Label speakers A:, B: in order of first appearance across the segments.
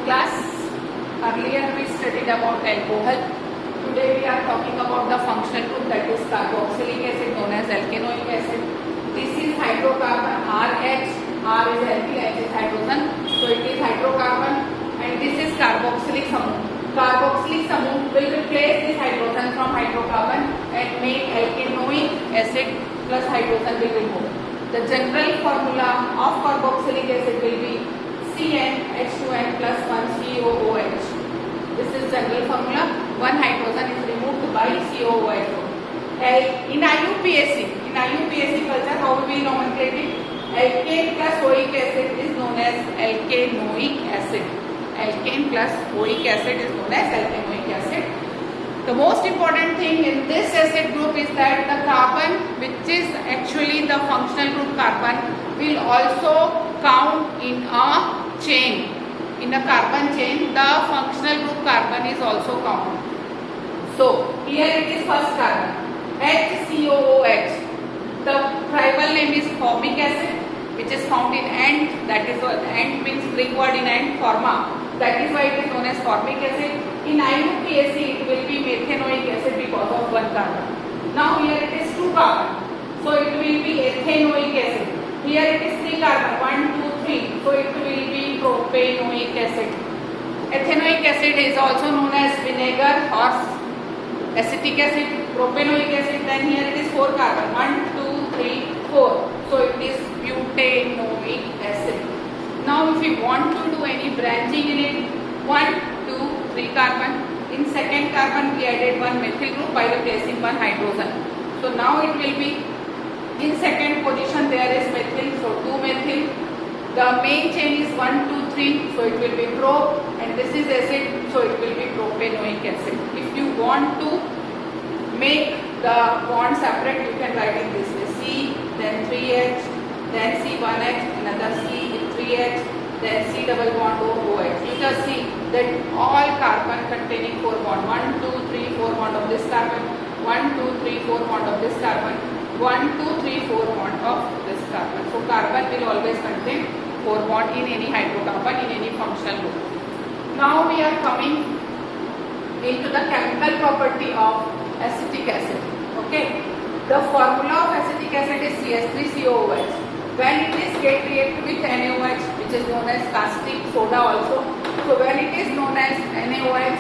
A: class. Earlier we studied about alcohol. Today we are talking about the functional group, that is carboxylic acid known as alkanoic acid. This is hydrocarbon RH. R is alkyl, H is hydrogen. So it is hydrocarbon, and this is carboxylic samooh. Carboxylic samooh will replace this hydrogen from hydrocarbon and make alkanoic acid plus hydrogen will remove. The general formula of carboxylic acid will be CnH2n plus 1 COOH. This is general formula. One hydrogen is removed by COOH. In IUPAC culture, how we will nomenclate it? Alkane plus oic acid is known as alkanoic acid. Alkane plus oic acid is known as alkanoic acid. The most important thing in this acid group is that the carbon, which is actually the functional group carbon, will also count in a chain. In a carbon chain, the functional group carbon is also counted. So here it is first carbon, HCOOH. The tribal name is formic acid, which is found in ant. That is what ant means, Greek word in ant, forma. That is why it is known as formic acid. In IUPAC it will be methanoic acid because of one carbon. Now here it is two carbon, so it will be ethanoic acid. Here it is three carbon, 1, 2, 3, so it will be propanoic acid. Ethanoic acid is also known as vinegar or acetic acid. Propanoic acid, then here it is 4 carbon, 1, 2, 3, 4, so it is butanoic acid. Now if we want to do any branching in it, 1, 2, 3 carbon. In second carbon we added one methyl group by replacing one hydrogen. So now it will be in second position there is methyl, so 2 methyl. The main chain is 1, 2, 3, so it will be pro, and this is acid, so it will be propanoic acid. If you want to make the bond separate, you can write in this way: C, then 3H, then C1H, another C, 3H, then C double bond OH. You just see that all carbon containing 4 bond, 1, 2, 3, 4 bond of this carbon, 1, 2, 3, 4 bond of this carbon, 1, 2, 3, 4 bond of this carbon. So carbon will always contain 4 bond in any hydrocarbon, in any functional group. Now we are coming into the chemical property of acetic acid. Okay, the formula of acetic acid is CH3COOH. When it is get reacted with NaOH, which is known as caustic soda also. So when it is known as NaOH,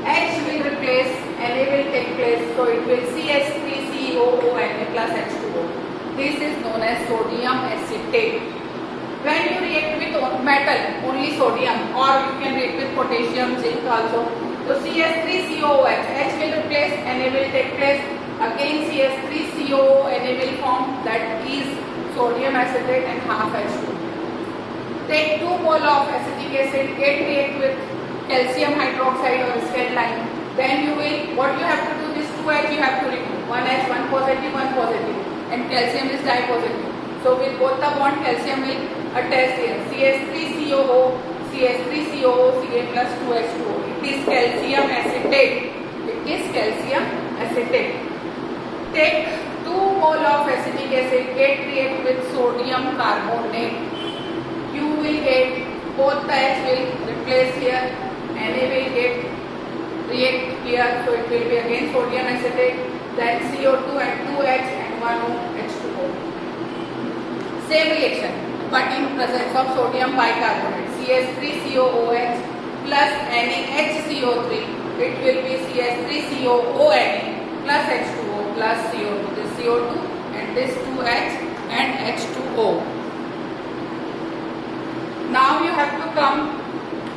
A: H will replace, Na will take place. So it will CH3COONA plus H2O. This is known as sodium acetate. When you react with metal, only sodium, or you can react with potassium, zinc also. So CH3COOH, H will replace, Na will take place. Again CH3COO, Na will form, that is sodium acetate and half H2. Take 2 mole of acetic acid, get react with calcium hydroxide or scatline. Then you will, what you have to do, this 2H you have to remove. 1H, 1 positive, 1 positive, and calcium is dipositive. So with both the bond, calcium will attach here. CH3COO, CH3COO, Ca plus 2H2O. It is calcium acetate. It is calcium acetate. Take 2 mole of acetic acid, get react with sodium carbonate. You will get, both the H will replace here, Na will get react here, so it will be again sodium acetate, then CO2 and 2H and 1H2O. Same reaction, but in presence of sodium bicarbonate, CH3COOH plus NaHCO3, it will be CH3COONA plus H2O plus CO2. This CO2 and this 2H and H2O. Now you have to come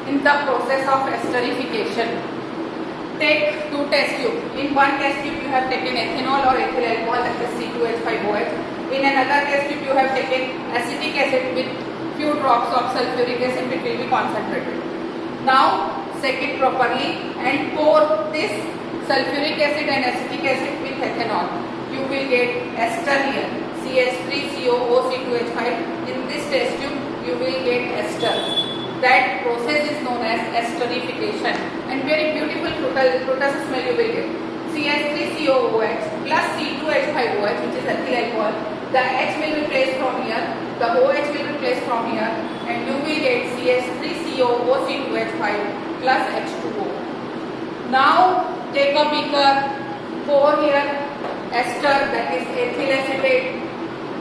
A: in the process of esterification. Take 2 test tubes. In one test tube you have taken ethanol or ethyl alcohol, that is C2H5OH. In another test tube you have taken acetic acid with few drops of sulfuric acid, which will be concentrated. Now shake it properly and pour this sulfuric acid and acetic acid with ethanol. You will get ester here, CH3COO, C2H5. In this test tube you will get ester. That process is known as esterification, and very beautiful fructose smell you will get. CH3COOH plus C2H5OH, which is ethyl alcohol. The H will replace from here, the OH will replace from here, and you will get CH3COOC2H5 plus H2O. Now take a beaker, pour here ester, that is ethyl acetate,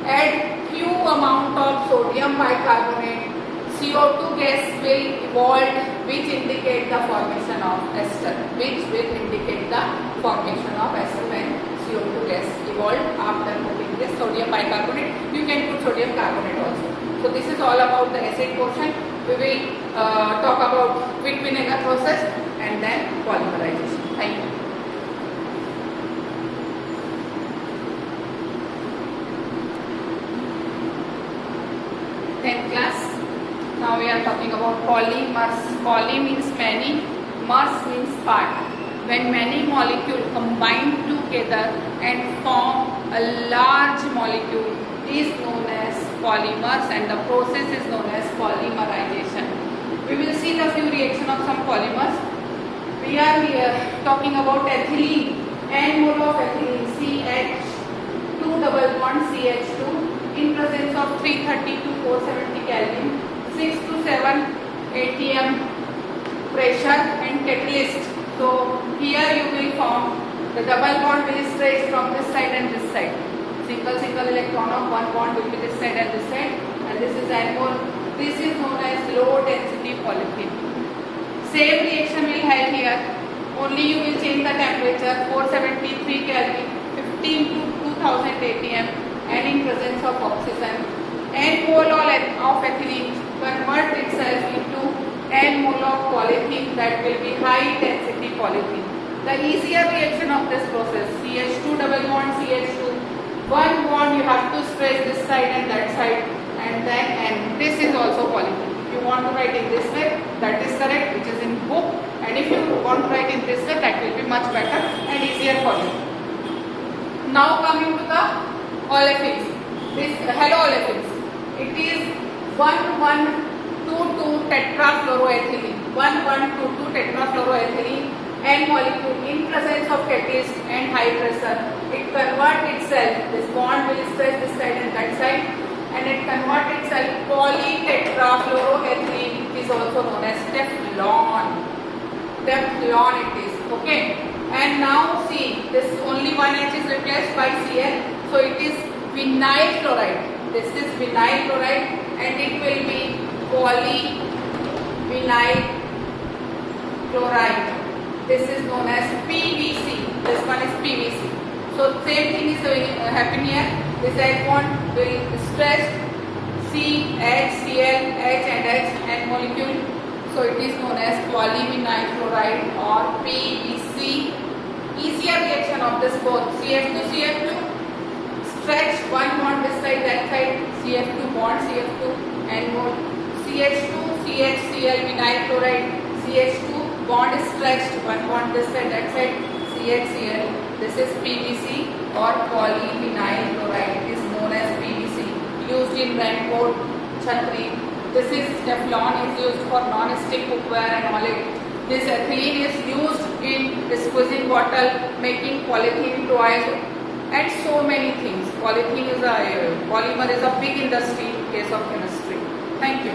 A: add few amount of sodium bicarbonate. CO2 gas will evolve, which indicate the formation of ester, which will indicate the formation of ester when CO2 gas evolved after putting this sodium bicarbonate. You can put sodium carbonate also. So this is all about the acid portion. We will talk about quick vinegar process and then polymerization. Thank you. Tenth class. Now we are talking about polymers. Poly means many, mers means part. When many molecules combine together and form a large molecule is known as polymers, and the process is known as polymerization. We will see the few reactions of some polymers. We are here talking about ethylene. N mole of ethylene, CH2 double bond CH2 in presence of 330 to 470 Kelvin, 6 to 7 atm pressure and catalyst. So here you will form the double bond will stretch from this side and this side. Single electron of one bond will be this side and this side, and this is N-mole. This is known as low density polyethylene. Same reaction will have here. Only you will change the temperature 473 Kelvin, 15 to 2000 atm, and in presence of oxygen, N-mole of ethylene convert itself into N-mole of polyethylene, that will be high density polyethylene. The easier reaction of this process, CH2 double bond CH2, one bond you have to stretch this side and that side, and then and this is also polyethylene. If you want to write in this way, that is correct, which is in book, and if you want to write in this way, that will be much better and easier for you. Now coming to the olefins, this haloolefins, it is 1122 tetrafluoroethylene, 1122 tetrafluoroethylene, N molecule in presence of catalyst and high pressure. It converts itself, this bond will stretch this side and that side, and it converts itself polytetrafluoroethylene. It is also known as Teflon. Teflon it is, okay. And now see, this only one H is replaced by Cl, so it is vinyl chloride. This is vinyl chloride, and it will be polyvinyl chloride. This is known as PVC. This one is PVC. So same thing is happening here. This H bond will stretch C, H, Cl, H and H and molecule. So it is known as polyvinyl chloride or PVC. Easier reaction of this both CF2, CF2. Stretch one bond this side, that side. CF2 bond, CF2 and more. CH2, CH, Cl, vinyl chloride. CH2 bond is stretched, one bond this side, that side, CHCl. This is PVC or polyvinyl chloride. It is known as PVC. Used in raincoat, chhatri. This is Teflon is used for non-stick cookware and all it. This ethylene is used in squeezing bottle, making polythene toys, and so many things. Polymer is a big industry in case of chemistry. Thank you.